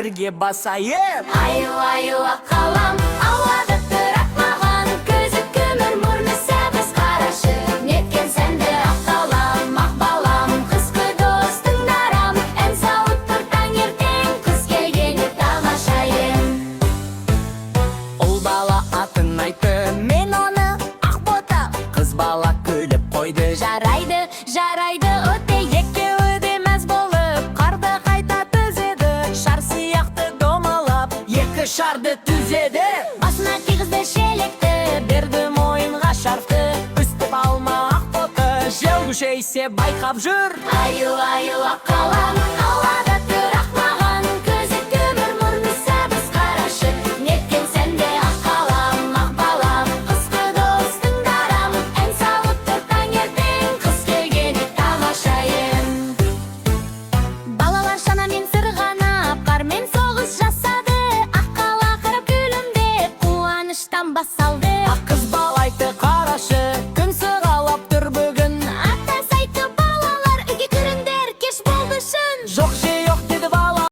бірге басайық. Аю ақ қалам ауада тұрақ маған, көзі көмір мұрны сәбіз қарашы. Неткен сәнді ақ қалам, ақ балам, қысқы достың дарам. Ән салып тұр таңертең, күз келгенде тамашайын. Ұл бала атын айтты, мен оны Ақбота. Қыз бала күліп қойды, Жарайды, жарайды, өте екеуі де мәз болып, қарды қайта түзеді. шар сияқты домалап, екі шарды түзеді. Басына кигізді шелекті, Берді мойынға шарфты, үстіп алма Ақбота. Жел күшейсе байқап жүр. аю ақ қалам ауада тұрақ маған, көзі көмір мұрны сәбіз қарашы. Неткен сәнде ақ қалам, ақ балам, қысқы достың дарам. Ән салып тұр таңертең, қыз келгенде тамашайын. Балалар шанамен сырғанап, қармен соғыс жасады. Ақ қала қырып күлімдеп, қуаныштан бас салды.